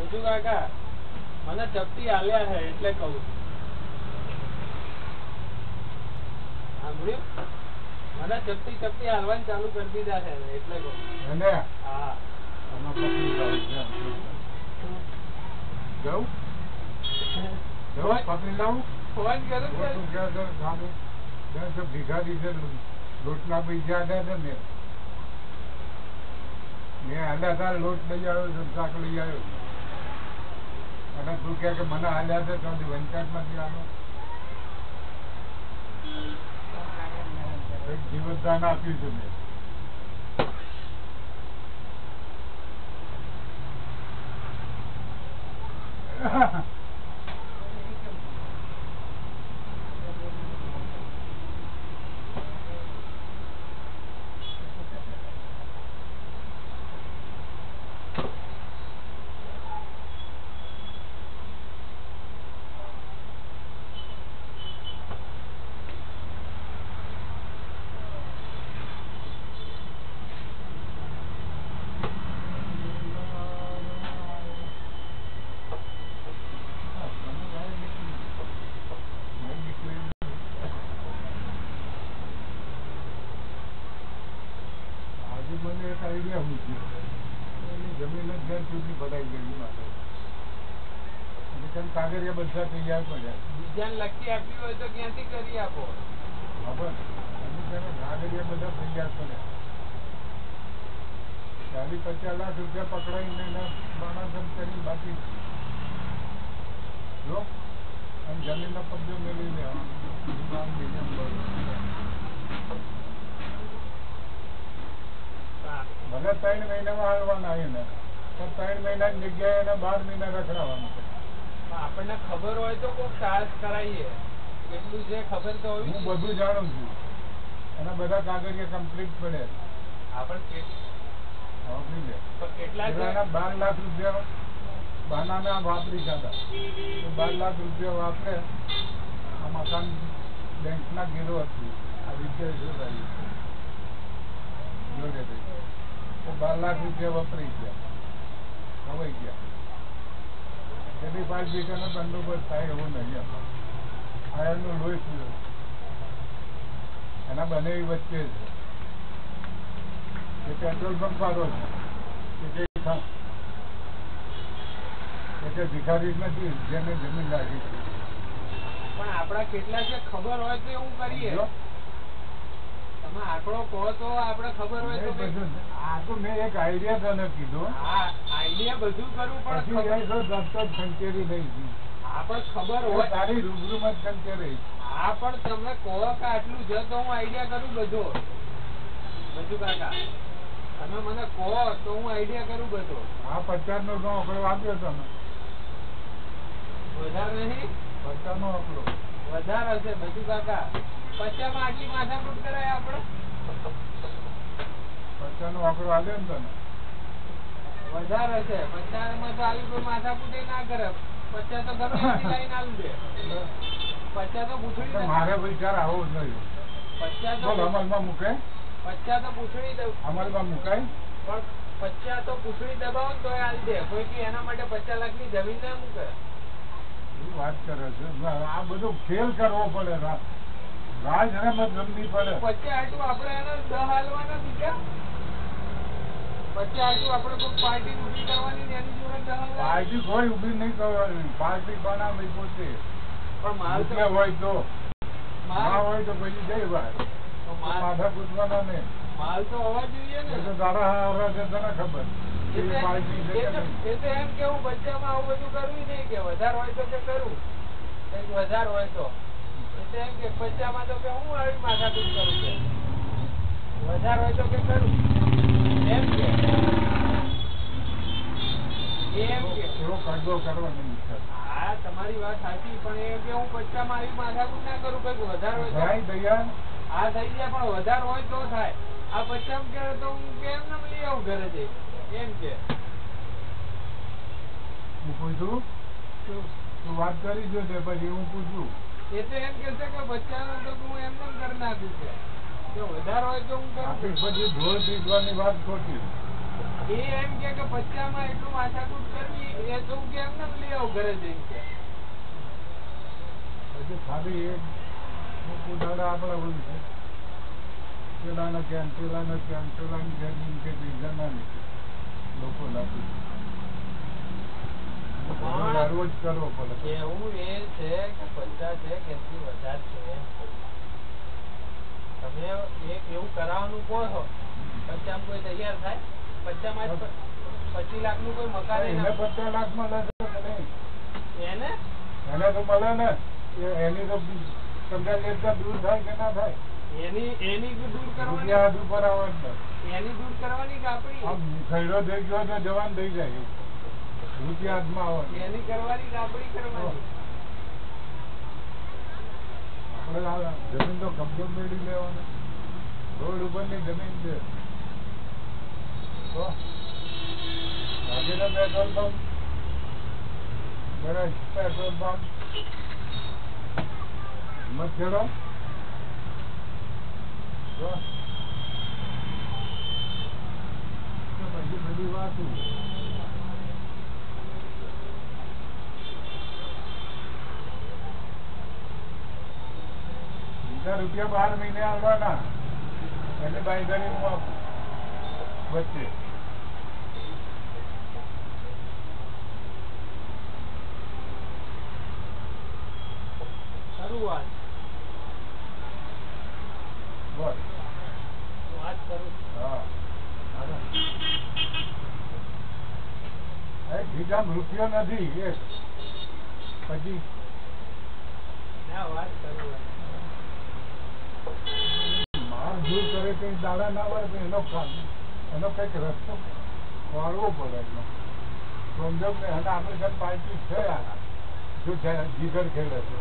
બચુ કાકા મને ચપટી આલ્યા છે એટલે કહું સાંભળ્યું મને ચપટી હાલવાની ચાલુ કરી દીધા છે એટલે કહું હા લોટના પૈસા હતા ને મેં હાલ્યા હતા લોટ લઈ આવ્યો શાક લઈ આવ્યો અને તું કે મને હાલ્યા છે તો વંચાટ માંથી આવો જીવનદાન આપ્યું છે મેં કાગળિયા બધા તૈયાર પડ્યા બીજાને લખી આપ્યું હોય તો ક્યાંથી કરી આપો ખબર કાગળિયા બધા તૈયાર પડ્યા 40-50 લાખ રૂપિયા પકડાઈને એના બાણાસમ કરી બાકી જો અને જમીનનો કબજો મેળવી લેવા ભલે 3 મહિનામાં હાલવાના એને પણ 3 મહિનાની જગ્યાએ એને 12 મહિના રખડાવવાનું છે. આપણને ખબર હોય તો કોઈ સાહસ કરાવીએ કેટલું છે ખબર તો હોવી. હું બધું જાણું છું અને બધા કાગળિયા કમ્પ્લીટ પડે આપણે કેટલા 12 લાખ રૂપિયા બાનાના વાપરી જતા 12 લાખ રૂપિયા વાપરે આ મકાન બેંકના ગીરો હતું આ વિદ્યા જોડે તો 12 લાખ રૂપિયા વપરાઈ ગયા ખવાઈ ગયા તેથી 5 વીઘાનો બંદોબસ્ત થાય એવું નહીં. આયરનું લોહી પીવું એના બંને વચ્ચે છે પેટ્રોલ પંપ વાળો છે ભિખારી નથી જેને જમીન લાગી છે. પણ આપડા કેટલા છે ખબર હોય તો એવું કરીએ. તમે આંકડો કહો તો આપણે ખબર હોય તો આ તો મેં એક આઈડિયા તને કીધો. આઈડિયા બધું કરવું પણ ખંચેરી નહીં પણ ખબર હોય તારી રૂબરૂમાં જ ખંચેરી. હા પણ તમે કહો કે આટલું છે તો હું આઈડિયા કરું બધો બચુ કાકા તમે મને કહો તો હું આઈડિયા કરું બધો. હા 50 નો આંકડો આપ્યો તમે વધારે નહીં 50 નો આંકડો વધારે હશે બચુ કાકા 50 માં આટલી માથાકૂટ કરાય આપણે 50 નો આંકડો આલ્યો ને તને વધારે હશે 50 માં તો આવી કોઈ માથાકૂટ ના કરે 50 તો ગમે લાઈન આલું દે 50 તો પૂછડી મારે વિચાર આવો જ નહીં 50 તો અમલમાં મૂકે 50 તો પૂછડી દઉં અમલમાં મુકાય પણ 50 તો પૂછડી દબાવો ને તો આલી દે કોઈ એના માટે 50 લાખ ની જમીન ના મૂકે. વાત કરે છે આ બધું ખેલ કરવો પડે રાજ રમત રમવી પડે. પછી આટલું આપણે એને 10 હાલવાના બીજા પછી આટલું આપણે કોઈ પાર્ટી ઉભી કરવાની એની જોડે 10 પાર્ટી કોઈ ઉભી નહીં કરવાની પાર્ટી બનાવી પોતે પણ માલ તો હોય તો ના હોય તો પછી જઈ ભાઈ માથા પૂછવાના ને માલ તો હોવા જોઈએ ને તો તારા હારા છે તને ખબર એ તો એમ કેવું બચ્ચામાં આવું બધું કરવું નહીં કે વધારે હોય તો કે કરું કઈક વધારે હોય તો એટલે એમ કે બચ્ચામાં તો કે હું આવી માથાકૂટ કરું કે વધારે હોય તો કે કરું એમ કે એવો કાઢો કરવા નહીં. હા તમારી વાત સાચી પણ એ કે હું બચ્ચામાં આવી માથાકૂટ ના કરું કઈક વધારે હોય આ થઈ જાય પણ વધારે હોય તો થાય. આ બચ્ચામાં કે તો હું કેમ ના લઈ આવું ઘરે જઈ એમ કે હું પૂછું તું વાત કરી જો પછી હું પૂછું એ તો એમ કે છે કે બચ્ચાનો તો હું એમ પણ કરી નાખું કે વધારે હોય તો હું કરું પછી ઢોળ પીટવાની વાત ખોટી એ એમ કે 50 માં એટલું માથાકૂટ કરવી એ તો કે એમ ના લઈ આવ ઘરે જઈને કે પછી ખાલી એક ઉદાહરણ આપણે બોલું છે પેલાના કેમ પેલાની કે જના નથી લોકો નથી રોજ કરવો પડે એવું એ છે કે 50 છે કે એથી વધારે છે એમ તમે એવું કરાવવાનું કહો છો 50 કોઈ તૈયાર થાય 50 માં 25 લાખ નું કોઈ મકાન એને 50 લાખ મળે છે કે નહીં એને તો મળે ને એની તો કંટાળતા દૂર થાય કે ના થાય એની દૂર કરવાની એની દૂર કરવાની કે આપણી ખૈરો થઈ ગયો તો જવાન થઈ જાય રૂપિયા હાથમાં આવે એની કરવાની કે આપણી કરવાની આપણે જમીન તો કબજો મેળવી લેવાનો રોડ ઉપરની જમીન છે તો પેટ્રોલ પંપ પેટ્રોલ પંપ હિંમત ખેડો પછી બધી વાતું રૂપિયા 12 મહિને આવવાના એટલે બાઈધારી હું આપું વચ્ચે શરૂઆત બસ વાત કરું હા ગીગામ રૂપિયો નથી એક પછી વાત કરું માર દૂર કરે કઈ દાડા ના હોય તો એનો કઈક રસ્તો વાળવો પડે એનો સમજો ને અને આપણે ઘર પાર્ટી છે આના જો જીગર ખેડે છે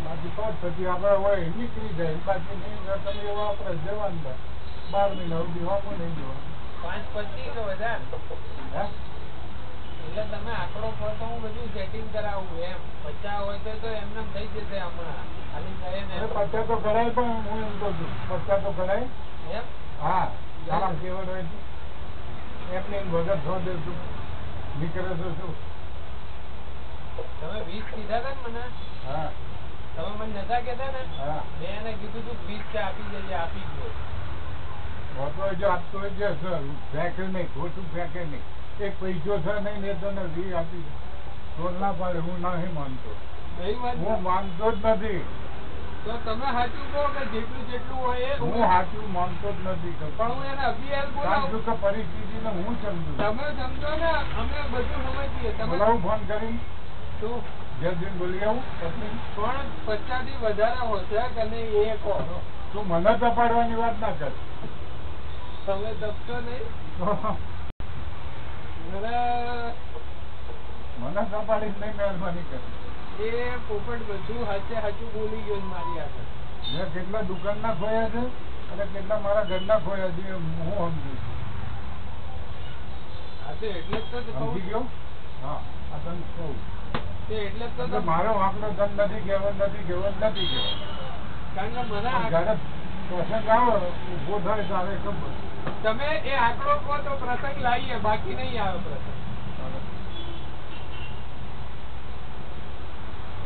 બાકી પછી આપણે હોય નીકળી જાય બાકી નહીં તમે એવા આપણે જવાનું 12 મહિના સુધી વાપો નહીં જવાનું 5-25 કે વધારે એટલે તમે આંકડો કહો તો હું બધું સેટિંગ કરાવું એમ 50 હોય તો એમને થઈ જશે હમણાં ખાલી કહે ને 50 તો કરાય પણ હું એમ કહું છું 50 તો કરાય એમ હા આરામ કેવડ હોય છે એમને વગર થો દેશું નીકળે તો શું તમે 20 કીધા હતા ને મને હા તમે મને નતા કહેતા ને હા મેં એને કીધું તું 20 આપી દેજે આપી ગયો હોતો જો આપતો હોય છે સર ફેંકે નહીં ખોટું ફેંકે નહીં એક પૈસો છે નહીં ને તને 20 આપી તો ના પાડે હું નહીં માનતો હું માનતો જ નથી તો તમે સાચું કહો કે જેટલું હોય એ હું સાચું માનતો જ નથી પણ હું એને અભિયાન બોલાવું કે પરિસ્થિતિને હું સમજુ તમે સમજો ને અમે બધું સમજીએ તમે ફોન કરી શું જલ્દી બોલી આવું પછી પણ 50 થી વધારે હોશે કે નહીં એ કહો તું મને તપાડવાની વાત ના કર તમે દબશો નહીં મને તપાડી નહીં મહેરબાની કરી એ પોપટ બધું સાચું બોલી ગયો મારી આગળ મેં કેટલા દુકાનના ખોયા છે અને કેટલા મારા ઘરના ખોયા છે હું સમજુ છું એટલે જ તો સમજી ગયો હા આ તને કહું એટલે જ તો મારો આંકડો ધન નથી કહેવાનો કારણ કે મને જયારે પ્રસંગ આવો ઉભો થાય ત્યારે ખબર તમે એ આંકડો કહો તો પ્રસંગ લાવીએ બાકી નહીં આવે પ્રસંગ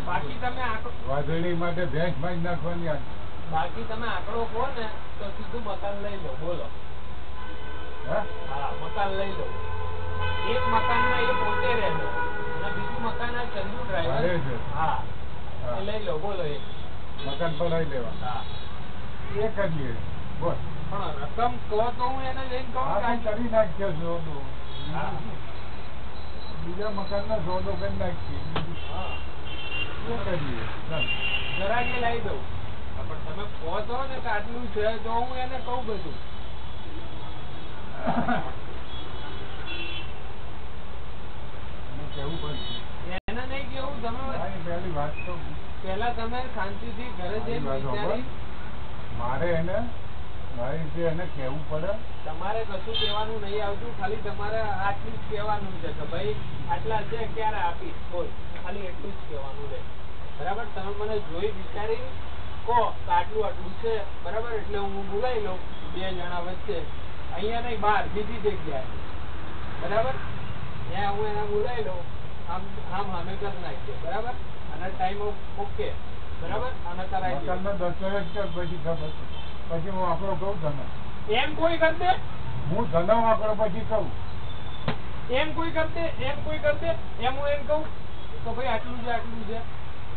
બાકી તમે વાદળી માટે ભેંસ માં નાખવાની બાકી તમે આંકડો કહો ને તો સીધું મકાન લઈ લો બોલો હા મકાન લઈ લો એક મકાનમાં એ પોતે રહે અને બીજું મકાન આ ચંદુ ડ્રાઈવર હા એ લઈ લો બોલો એક મકાન પર લઈ લેવા હા એ કરીએ બોલ પણ રકમ કહો તો હું એને લઈને કહું કરી નાખ્યો સોદો બીજા મકાન ના સોદો કરી નાખીએ જરાકે લાવી દઉં પણ તમે કહો છો ને કે આટલું છે તો હું એને કહું બધું કેવું પડશે એને નહીં કેવું તમે પહેલી વાત તો પેલા તમે શાંતિથી ઘરે જઈને વિચારી મારે એને કહેવું પડે તમારે કશું કહેવાનું નહીં આવતું ખાલી તમારે આટલું જ કહેવાનું છે કે ભાઈ આટલા છે ક્યારે આપીશ બોલ ખાલી એટલું જ કહેવાનું રહે બરાબર તમે મને જોઈ વિચારી કહો કે આટલું આટલું છે બરાબર, એટલે હું બોલાવી લઉં 2 જણા વચ્ચે, અહીંયા નહીં બહાર બીજી જગ્યાએ બરાબર, ત્યાં હું એને બોલાવી લઉં, આમ સામે કરી નાખીએ બરાબર, અને ટાઈમ ઓકે બરાબર, અને કરાવી દઈએ. મકાનનો દસ્તાવેજ કર, પછી ખબર પછી હું આપણો કહું તને. એમ કોઈ કરી દે, હું તને આપણો પછી કહું. એમ કોઈ કરી દે, એમ કોઈ કરી દે, એમ હું એમ કહું તો ભાઈ આટલું છે,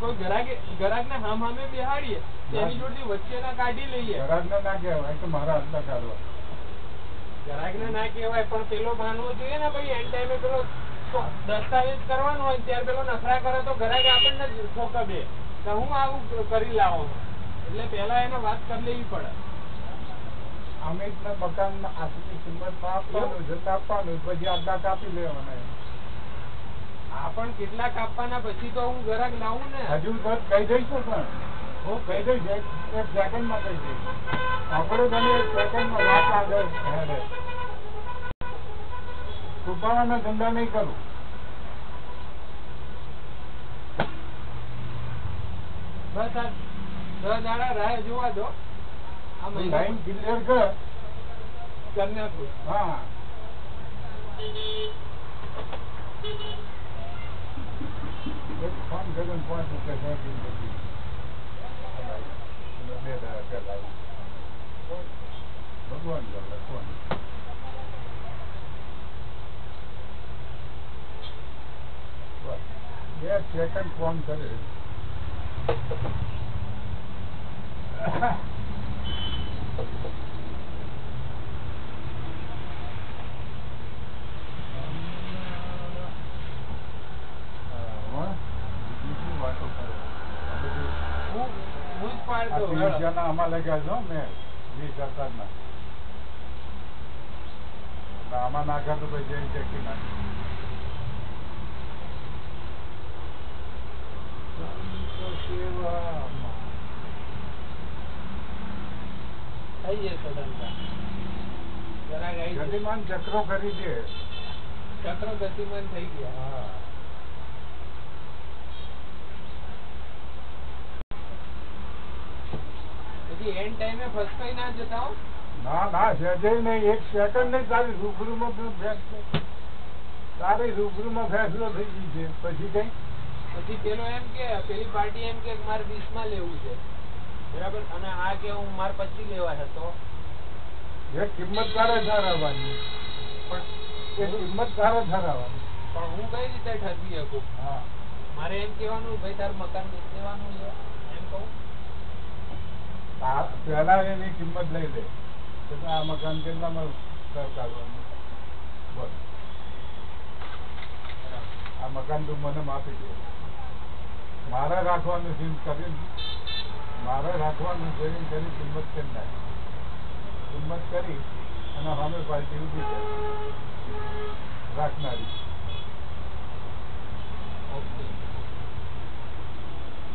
કોઈ ગ્રાહકને સામે બેહાડીએ તેની જોડે વચ્ચેના કાઢી લઈએ. ગ્રાહકને ના કહેવાય કે મારા હાથના કાઢવા. ગ્રાહકને ના કહેવાય, પણ પેલો માનવો જોઈએ ને ભાઈ, એન ટાઈમે પેલો દસ્તાવેજ કરવાનો હોય ત્યારે પેલો નખરા કરે તો ગ્રાહક આપણને જ ઠોકવે કે હું આવું કરી લાવો, એટલે પેલા એને વાત કરી લેવી પડે. અમિતને મકાન આટલી કિંમતમાં આપવાનું છે, આપવાનું પછી આટલા કાપી લેવાના. આ પણ કેટલા કાપવાના પછી તો હું ગ્રાહક લાવું ને. હજુ તો કહી દઈશું, પણ હું કહી દઈશ, 1 સેકન્ડમાં કહી દઈશ. આપણે તને 1 સેકન્ડમાં વાત આગળ હેડે. છુપાવાના ધંધા નહીં કરું. બસ આ 10 દાડા રાહ જોવા દો, આ લાઈન ક્લિયર કર. કરી નાખું. હા, એક ફોન કરીને 5 રૂપિયા સોંપીને પછી 2 દાડા પહેલા ભગવાન બોલે ફોન. બસ 2 સેકન્ડ ફોન કરે. આમાં લગ્યા છો મેં 20 આમાં નાખા તો પછી જઈને ચેકી નાખી. થઈ જશે ધંધા. ગતિમાન ચક્રો કરી દે. ચક્રો ગતિમાન થઈ ગયા. હા, એન ટાઈમે ફસકાઈ ના જતા હો. ના સહેજે નહીં. 1 સેકન્ડ નહીં. તારી રૂબરૂમાં ફેસલો થઈ ગઈ છે. પછી કઈ પછી પેલો એમ કે પેલી પાર્ટી એમ કે મારે 20 માં લેવું છે બરાબર, અને આ કે હું મારે 25 લેવા છે, તો એ કિંમત તારે ઠરાવવાની. પણ એ કિંમત તારે ઠરાવવાની. પણ હું કઈ રીતે ઠરવી શકું? હા, મારે એમ કેવાનું ભાઈ તારું મકાન વેચી દેવાનું છે એમ કહું. પેલા એની કિંમત લઈ લે કે આ મકાન કેટલામાં કાઢવાનું. બસ આ મકાન તું મને આપી દે. મારે રાખવાનું સીમ કરીને કિંમત કરી નાખ. કિંમત કરી અને સામે પાર્ટી ઉભી છે રાખનારી.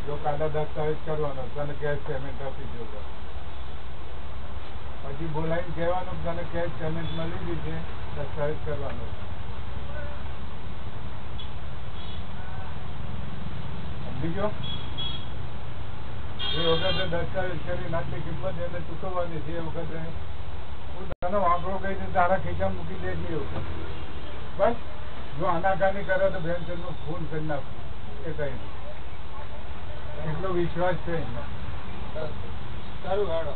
જો કાલે દસ્તાવેજ કરવાનો, તને કેશ પેમેન્ટ આપી દો. પછી બોલાવીને કહેવાનું તને કેશ પેમેન્ટ મળી ગઈ છે, દસ્તાવેજ કરવાનો. સમજી ગયો? એ વખતે દસ્તાવેજ કરીને આટલી કિંમત એને ચૂકવવાની છે. એ વખતે હું તને વાપરો કહી દે, તારા ખીચા મૂકી દેજે. એ વખતે બસ જો આનાકાની કરે તો બેનચંદનું ફોન કરી નાખું. એ કઈ નહીં. એટલો વિશ્વાસ છે. સારું હેડો.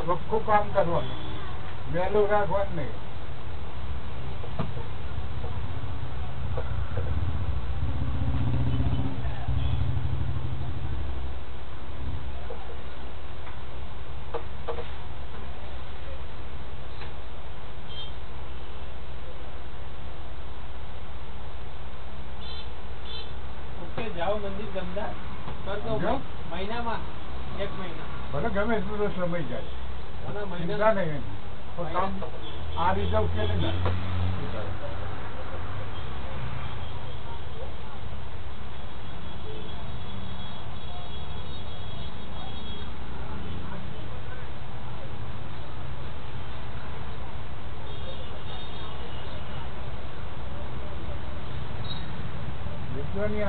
ચોખ્ખું કામ કરવાનું, વહેલું રાખવાનું નહીં. જાઓ મંદિર ધંધા કરતો મહિનામાં 1 મહિના ભલે ગમે એટલો સમય જાય. ચિંતા નહીં. કામ આ રિઝર્વ કે નહીં.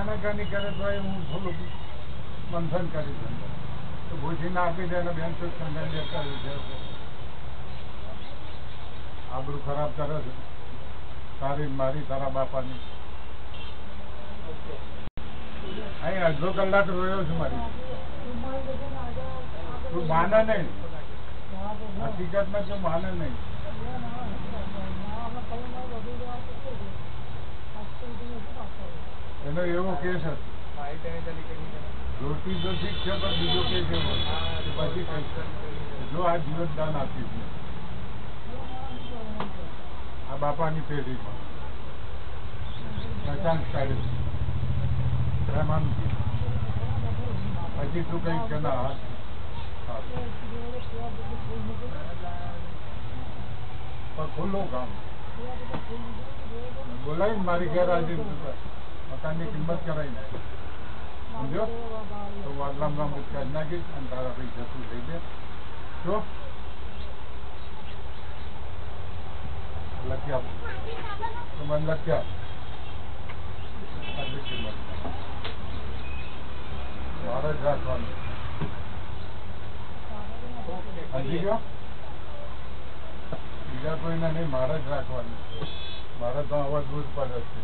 આનાકાની કરે તો હું થોડુંક મંથન કરી છે તો ભૂસીને આપી દે અને બેન શું સંધાન કર્યું છે આબરૂ ખરાબ કરે છે તારી મારી તારા બાપાની અહીં અડધો કલાક રોયો છું મારી તું માને નહીં હકીકતમાં તું માને નહીં એનો એવો કેસ હતો રોટી તો ઠીક છે પણ બીજો કેસ એવો પછી કઈ જો આ જીવતદાન આપીશ આ બાપાની પેઢીમાં પચાસ કાઢ્યું પ્રેમાનથી પછી તું કંઈક કે ના પણ ખુલ્લું કામ બોલાવી મારી ઘેર આજે મકાનની કિંમત કરાવી નાખી સમજો તો વાદલામ કાઢી નાખીશ અને તારા પૈસા તું લઈ દે તો લખી આપો તો મને લખી આપ આટલી કિંમત મારે જ રાખવાનું સમજી ગયો બીજા કોઈને નહીં મારે જ રાખવાનું મારે તો અવાજ દૂર પડે છે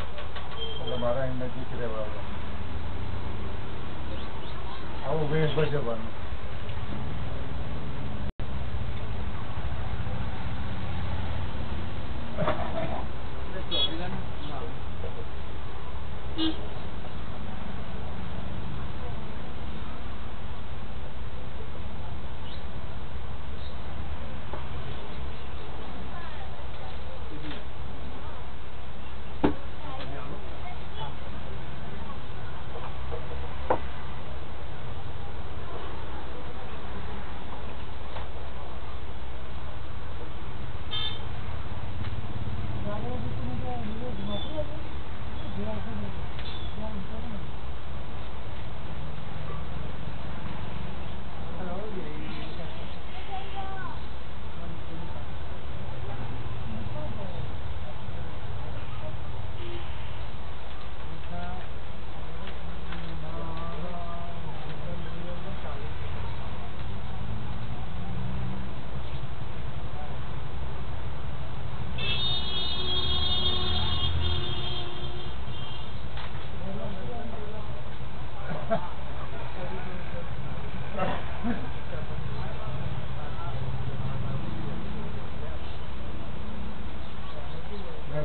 એટલે મારે અહીં નજીક રહેવા આવું વેશ ભજવવાનું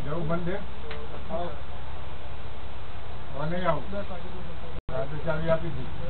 જવું બંધ નહીં આવું રાત્રે ચાવી આપી દીધી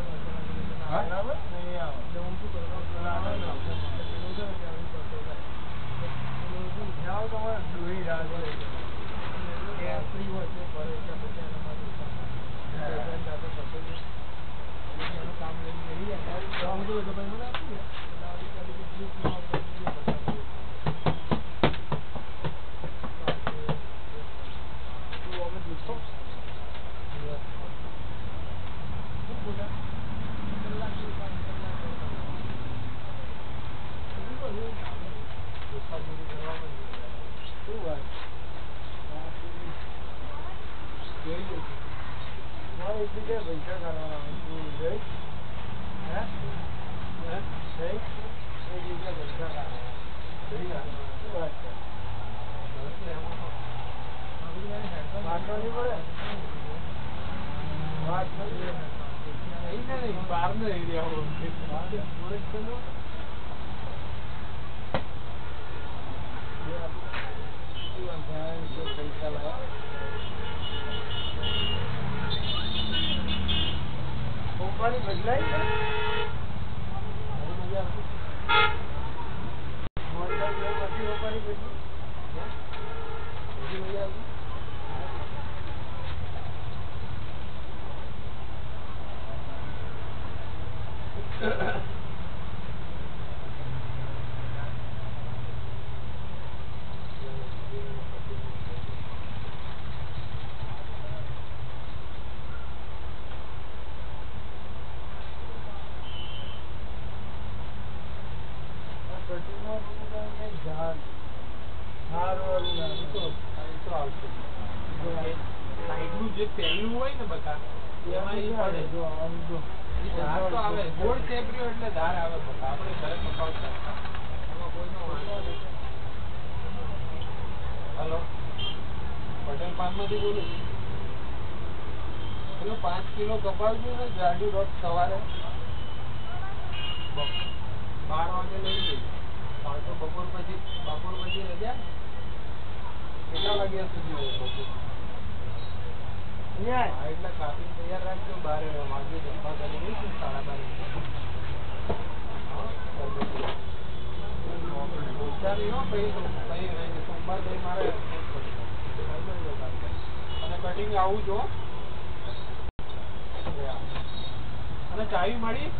ધાર તો આવે, ગોળ ચેપર્યો એટલે ધાર આવે. આપણે ઘરે કપાવતા એમાં કોઈનો વાંધો નથી. હલો, પટેલ પાનમાંથી બોલું. પેલો 5 કિલો કપાવજો ને જાડું રોજ સવારે 12 વાગે લઈ જઈએ. કારણ કે બપોર પછી રજા. કેટલા વાગ્યા સુધી હોય બપોર? એટલે કાપી તૈયાર રાખજો. 12 વાગે જમવા કરી દઈશું. 12:30. સોમવાર મારે અને કટિંગ આવું જો. અને ચાવી મળી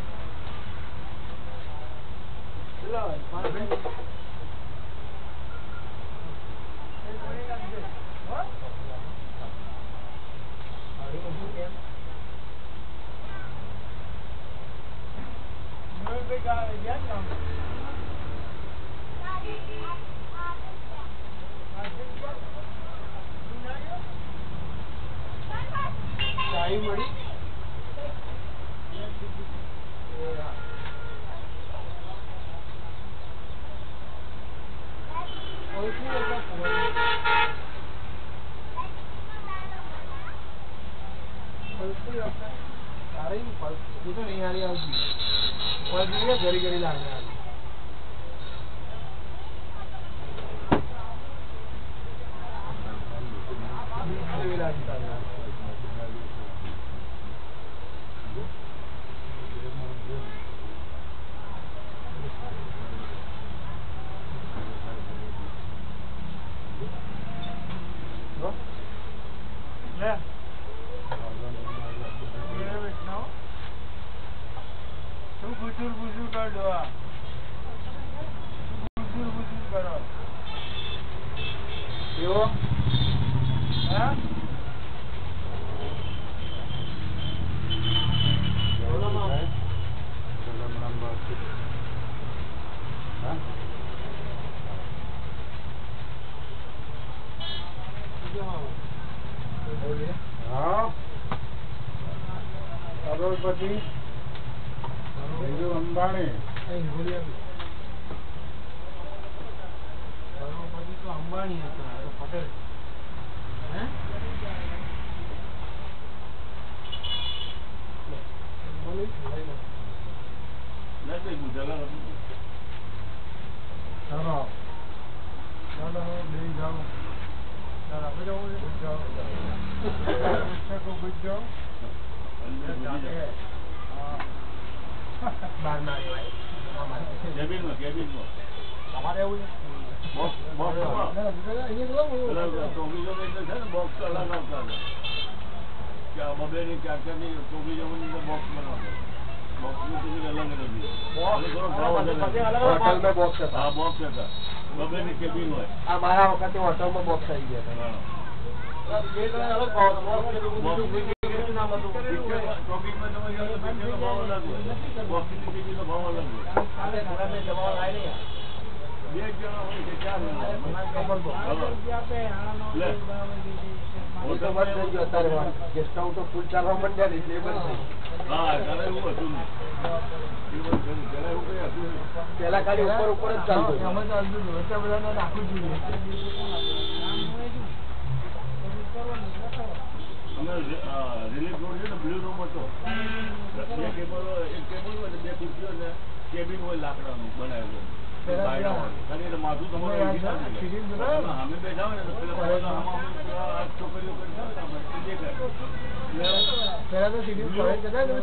ચાવી મળી. ઘડી ઘડી લાગે. કરોડપતિ અંબાણી. કરોડપતિ તો અંબાણી હતા, પટેલ. મારા વખતે હોટલમાં બોક્સ આવી ગયા ગેસ્ટ હાઉસ તો ફૂલ ચાલવા માંડ્યા એટલે પેલા ખાલી ઉપર જ ચાલતું રાખવું જોઈએ. રિલીફ રોડ છે ને, બ્લુ રૂમ હતો. 2 કેબલ, એક કેબલ હોય 2 ખુરશીઓ ને કેબિન હોય લાકડાનું બનાવેલું. માથું તમારું અમે બેઠા હોય ને છોકરીઓ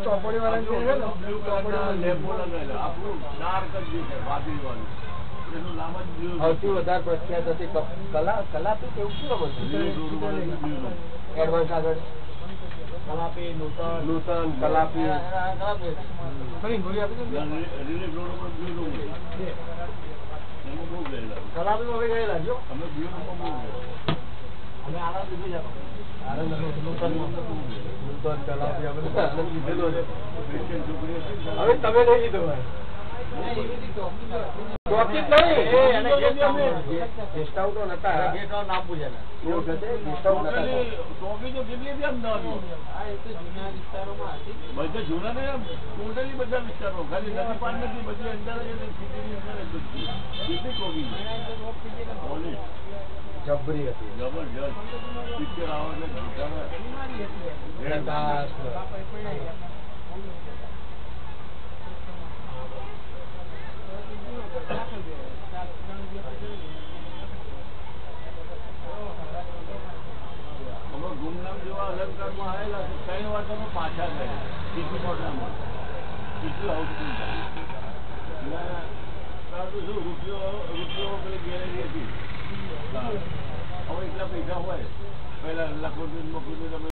ચોપડી વાળા આપણું ડાર્ક જ છે, વાદળી વાળું. સૌથી વધારે પ્રખ્યાત હતી કલાપી કેવું શું એડવાન્સ આગળ કલાપી નૂતન કલાપી કલાપી હવે ગયેલા જો અમે આનંદ લીધી નૂતન કલાપી હવે તમે નહીં લીધો ચોકી જ નહીં, એને ગેસ્ટ હાઉસ તો નતા. ગેટ હાઉસ નામ પૂછે ને. એ વખતે ગેસ્ટ હાઉસ નતા. ચોકી તો કેટલી હતી અમદાવાદમાં? બધા જૂના ને ટોટલી બધા વિસ્તારો ખાલી નદી પાર નથી, બધી અંદર સિટીની અંદર જ બધી. કેટલી ચોકી છે? પોલીસ જબરી હતી. જબરજસ્ત પિક્ચર આવે એટલે પ્રકાશ. ગુમનામ જેવા અલંકારમાં આવેલા છે, 3 વાર તમે પાછા ગયા ટીસી મોડલામાં કેટલું હાઉસફુલ થાય શું રૂપિયો પેલી ગેલેરી હતી. હવે એટલા પૈસા હોય પહેલા લાખો તમે